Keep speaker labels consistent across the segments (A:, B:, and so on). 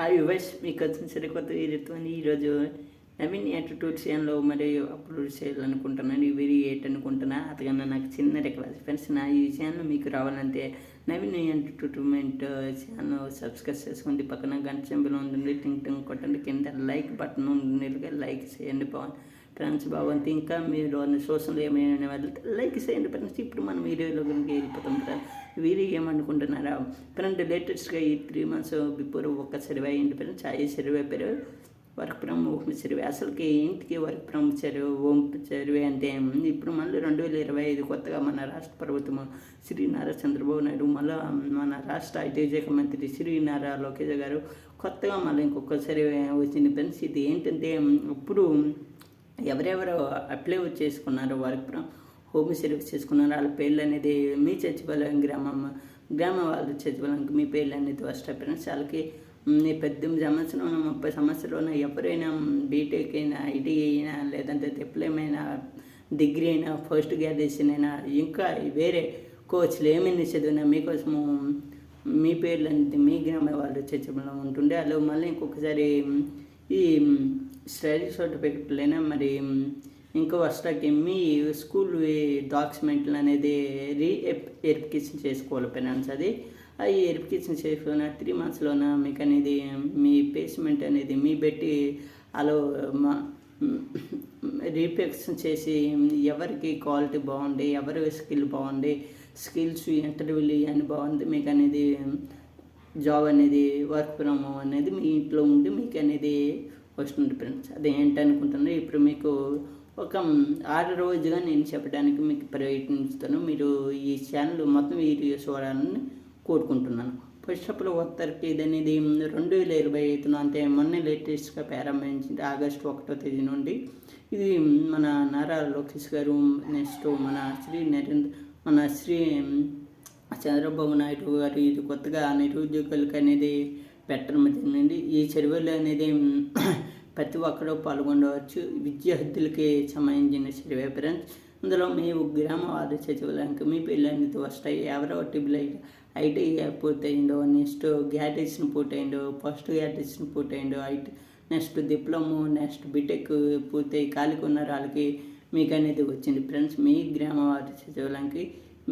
A: ఆ యువస్ మీకు వచ్చిన సరికొత్త వీడియోతో ఈరోజు నవీన్ యాటిట్యూడ్ ఛానల్లో మరి అప్లోడ్ చేయాలనుకుంటున్నాను. ఈ వీడియో ఏంటనుకుంటున్నా అతగన్నా నాకు చిన్న రిక్వెస్ట్ ఫ్రెండ్స్, నా ఈ ఛానల్ మీకు రావాలంటే నవీన్ ఎంటర్టైన్మెంట్ ఛానల్ సబ్స్క్రైబ్ చేసుకోండి. పక్కన గంట సింబల్ ఉంటుంది, టింగ్ టింగ్ కొట్టండి. కింద లైక్ బటన్ ఉంది, లైక్ చేయండి ఫ్రెండ్స్. బాగుంది. ఇంకా మీరు సోషల్ ఏమైనా వెళ్తే లైక్ చేయండి ఫ్రెండ్స్. ఇప్పుడు మనం వీడియోలో గురించి వెళ్ళిపోతాం ఫ్రెండ్స్. వీడియో ఏమనుకుంటున్నారా ఫ్రెండ్, లేటెస్ట్గా ఈ 3 months బిఫోర్ ఒక సర్వే అయ్యింది ఫ్రెండ్స్. ఆ సర్వే పేరు వర్క్ ఫ్రమ్ హోమ్ సర్వే. అసలుకి ఇంటికి వర్క్ ఫ్రమ్ హోమ్ సర్వే అంటే ఇప్పుడు మళ్ళీ 2025 కొత్తగా మన రాష్ట్ర ప్రభుత్వం శ్రీ నారా చంద్రబాబు నాయుడు, మళ్ళీ మన రాష్ట్ర ఐటీ శాఖ మంత్రి శ్రీ నారా లోకేష్ గారు కొత్తగా మళ్ళీ ఇంకొక సర్వే వచ్చింది ఫ్రెండ్స్. ఇది ఏంటంటే ఇప్పుడు ఎవరెవరు అప్లై చేసుకున్నారో వర్క్ ఫ్రమ్ హోమ్ సర్వీస్ చేసుకున్నారో వాళ్ళ పేర్లు అనేది మీ చచ్చిపోలేం గ్రామ వాళ్ళ చచ్చిపోలేంకి మీ పేర్లు అనేది వస్తాయి ఫ్రెండ్స్. వాళ్ళకి 18 సంవత్సరం 30 సంవత్సరాలు ఎవరైనా బీటెక్ అయినా, ఐటీ అయినా, లేదంటే డిప్లొమా అయినా, డిగ్రీ అయినా, పోస్ట్ గ్రాడ్యుయేషన్ అయినా, ఇంకా వేరే కోర్సులు ఏమైనా చదివినా మీకోసము మీ పేర్లు అనేది మీ గ్రామ వాళ్ళు చచ్చిపోవడం ఉంటుండే. అలా మళ్ళీ ఇంకొకసారి ఈ స్టడీ సర్టిఫికెట్లైనా మరి ఇంకో వస్తాకి మీ స్కూల్ డాక్యుమెంట్లు అనేది వెరిఫికేషన్ చేసుకోవాలి ఫ్రెండ్స్. అది వెరిఫికేషన్ చేసుకున్న 3 monthsలోన మీకు అనేది మీ ప్లేస్మెంట్ అనేది మీ పెట్టి అలా రీఫికేషన్ చేసి ఎవరికి క్వాలిటీ బాగుంది, ఎవరి స్కిల్ బాగుంది, స్కిల్స్ ఇంటర్వ్యూలు అని బాగుంది, మీకు అనేది జాబ్ అనేది వర్క్ ఫ్రమ్ హోమ్ అనేది మీ ఇంట్లో ఉండి మీకు అనేది వస్తుంది ఫ్రెండ్స్. అది ఏంటనుకుంటున్నా ఇప్పుడు మీకు ఒక 6 రోజుగా నేను చెప్పడానికి మీకు ప్రయత్నిస్తాను. మీరు ఈ ఛానల్ మొత్తం వీడియో చూడాలని కోరుకుంటున్నాను. ఫస్ట్ ఆఫ్ ఆల్ ఒక్కరికి ఇది అనేది 2025 అంటే మొన్న లేటెస్ట్గా ప్రారంభించింది ఆగస్టు 1వ తేదీ నుండి. ఇది మన నారా లోకేష్ గారు, నెక్స్ట్ మన శ్రీ చంద్రబాబు నాయుడు గారు ఇది కొత్తగా నిరుద్యోగులకు అనేది పెట్టడం జరిగింది. ఈ సర్వేలో అనేది ప్రతి ఒక్కరూ పాల్గొనవచ్చు. విద్యార్థులకి సంబంధించిన సర్వే ఫ్రెండ్స్. ఇందులో మీ గ్రామ వార్డు సచివాలయానికి మీ పేర్లు అనేది వస్తాయి. ఎవరో టిబుల్ ఐటీ పూర్తయిందో, నెక్స్ట్ గ్రాడ్యుయేషన్ పూర్తయిందో, పోస్ట్ గ్రాడ్యుయేషన్ పూర్తయిందో, నెక్స్ట్ డిప్లొమా, నెక్స్ట్ బీటెక్ పూర్తయి ఖాళీగా ఉన్న వాళ్ళకి మీకు అనేది వచ్చింది ఫ్రెండ్స్. మీ గ్రామ వార్డు సచివాలయానికి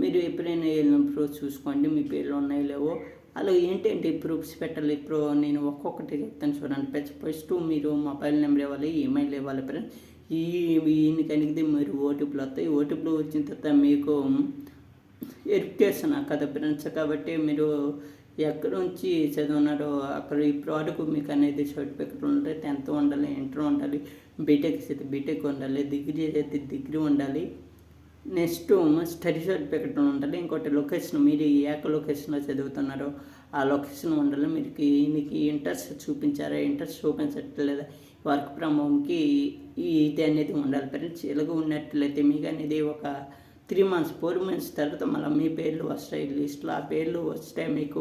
A: మీరు ఎప్పుడైనా వెళ్ళినప్పుడు చూసుకోండి మీ పేర్లు ఉన్నాయో లేవో. అలా ఏంటంటే ప్రూఫ్స్ పెట్టాలి. ఇప్పుడు నేను ఒక్కొక్కటి చెప్తాను చూడండి. ఫస్ట్ మీరు మొబైల్ నెంబర్ ఇవ్వాలి, ఈమెయిల్ ఇవ్వాలి ఫ్రెండ్స్. ఈయనకి అడిగితే మీరు ఓటీపీలు వస్తాయి. ఓటీపీలు వచ్చిన తర్వాత మీకు వెరిఫికేషన్ కదా ఫ్రెండ్స్. కాబట్టి మీరు ఎక్కడి నుంచి చదువున్నారో అక్కడ ఇప్పుడు వరకు మీకు అనేది సర్టిఫికెట్ ఉండాలి. 10th ఉండాలి, ఇంటర్ ఉండాలి, బీటెక్ అయితే బీటెక్ ఉండాలి, డిగ్రీ అయితే డిగ్రీ ఉండాలి, నెక్స్ట్ స్టడీ సర్టిఫికెట్ ఉండాలి. ఇంకోటి లొకేషన్, మీరు ఏ లొకేషన్లో చదువుతున్నారో ఆ లొకేషన్ ఉండాలి. మీరు మీకు ఇంట్రెస్ట్ చూపించారా, ఇంట్రెస్ట్ చూపించట్లేదా, వర్క్ ఫ్రమ్ హోమ్కి ఇది అనేది ఉండాలి ఫ్రెండ్స్. ఇలాగ ఉన్నట్లయితే మీకు అనేది ఒక 3 months 4 months తర్వాత మళ్ళీ మీ పేర్లు వస్తాయి లిస్ట్లో. ఆ పేర్లు వస్తే మీకు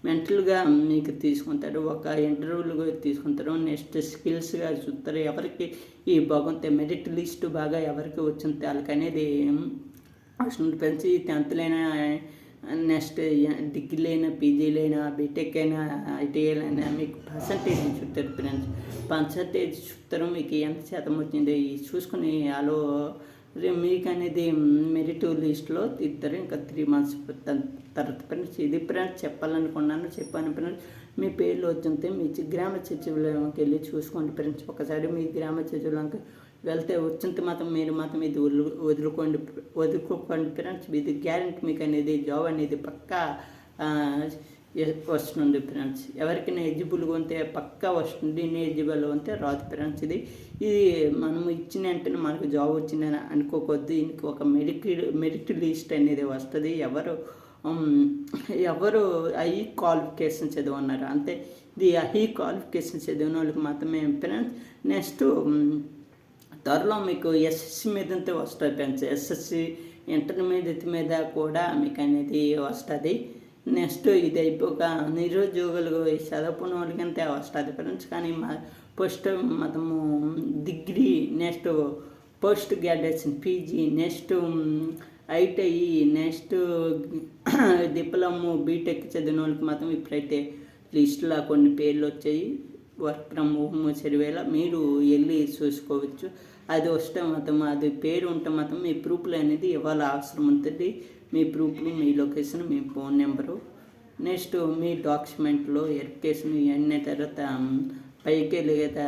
A: మెంటల్గా మీకు తీసుకుంటారు, ఒక ఇంటర్వ్యూలుగా తీసుకుంటారు, నెక్స్ట్ స్కిల్స్గా చూస్తారు. ఎవరికి ఈ బాగుంటే మెరిట్ లిస్ట్ బాగా ఎవరికి వచ్చింది వాళ్ళకి అనేది వస్తుంది ఫ్రెండ్స్. 10thలైనా, నెక్స్ట్ డిగ్రీలైనా, పీజీలైనా, బీటెక్ అయినా, ఐటీఐలైనా మీకు పర్సంటేజ్ చూస్తారు ఫ్రెండ్స్. పర్సంటేజ్ చూస్తారు, మీకు ఎంత శాతం వచ్చింది చూసుకుని వాళ్ళు మీకు అనేది మెరిట్ లిస్ట్లో తీస్తారు. ఇంకా 3 months తర్వాత ఫ్రెండ్స్. ఇది ఫ్రెండ్స్ చెప్పాను ఫ్రెండ్స్. మీ పేర్లు వచ్చింటే మీ గ్రామ సచివాలయంకి వెళ్ళి చూసుకోండి ఫ్రెండ్స్. ఒకసారి మీ గ్రామ సచివాలయంకి వెళ్తే వచ్చింత మీరు మాత్రం ఇది వదులుకోకండి ఫ్రెండ్స్. ఇది గ్యారెంటీ మీకు అనేది జాబ్ అనేది పక్కా వస్తుంది ఫ్రెండ్స్. ఎవరికైనా ఎలిజిబుల్గా ఉంటే పక్కా వస్తుంది, ఇన్ఎలిజిబుల్ ఉంటే రాదు ఫ్రెండ్స్. ఇది మనం ఇచ్చిన వెంటనే మనకు జాబ్ వచ్చిందని అనుకోకొద్దు. దీనికి ఒక మెరిట్ లిస్ట్ అనేది వస్తుంది. ఎవరు హై క్వాలిఫికేషన్ చదివన్నారు అంతే. ఇది హై క్వాలిఫికేషన్ చదివిన వాళ్ళకి మాత్రమే ఫ్రెండ్స్. నెక్స్ట్ త్వరలో మీకు ఎస్ఎస్సి మీదంతే వస్తుంది ఫ్రెండ్స్. ఎస్ఎస్సి ఇంటర్మీడియట్ మీద కూడా మీకు అనేది వస్తుంది. నెక్స్ట్ ఇది అయిపోక నిరుద్యోగులు చదువుకున్న వాళ్ళకంతే వస్తుంది ఫ్రెండ్స్. కానీ ఫస్ట్ మనము degree, next post graduation PG, next ITI, next diploma, BTech చదివిన వాళ్ళకి మాత్రం ఇప్పుడైతే లిస్టులో కొన్ని పేర్లు వచ్చాయి. వర్క్ ఫ్రమ్ హోమ్ సర్వేలో మీరు వెళ్ళి చూసుకోవచ్చు. అది వస్తే మాత్రం అది పేరు ఉంటే మాత్రం మీ ప్రూఫ్లు అనేది ఇవ్వాలి, అవసరం ఉంటుంది. మీ ప్రూఫ్లు, మీ లొకేషన్, మీ ఫోన్ నెంబరు, నెక్స్ట్ మీ డాక్యుమెంట్లో వెరిఫికేషన్ ఇవన్నీ తర్వాత పైకి లేదా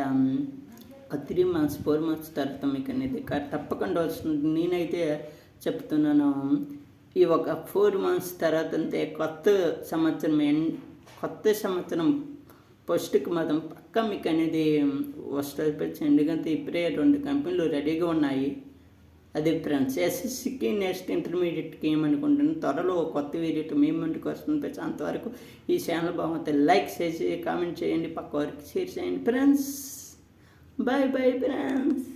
A: 3 months 4 months తర్వాత మీకు అనేది తప్పకుండా వస్తుంది. నేనైతే చెప్తున్నాను, ఈ ఒక 4 months తర్వాత అంతే కొత్త సంవత్సరం ఫస్ట్కి మాత్రం పక్కా మీకు అనేది వస్తుంది. ఎందుకంటే ఇప్పుడే 2 కంపెనీలు రెడీగా ఉన్నాయి. అది ఫ్రెండ్స్. ఎస్ఎస్సికి నెక్స్ట్ ఇంటర్మీడియట్కి ఏమనుకుంటున్నాను, త్వరలో కొత్త వీడియోతో మీ ముందుకు వస్తుంది. అంతవరకు ఈ ఛానల్ బాగుంటుంది, లైక్ చేసి కామెంట్ చేయండి, పక్క వారికి షేర్ చేయండి ఫ్రెండ్స్. Bye bye friends.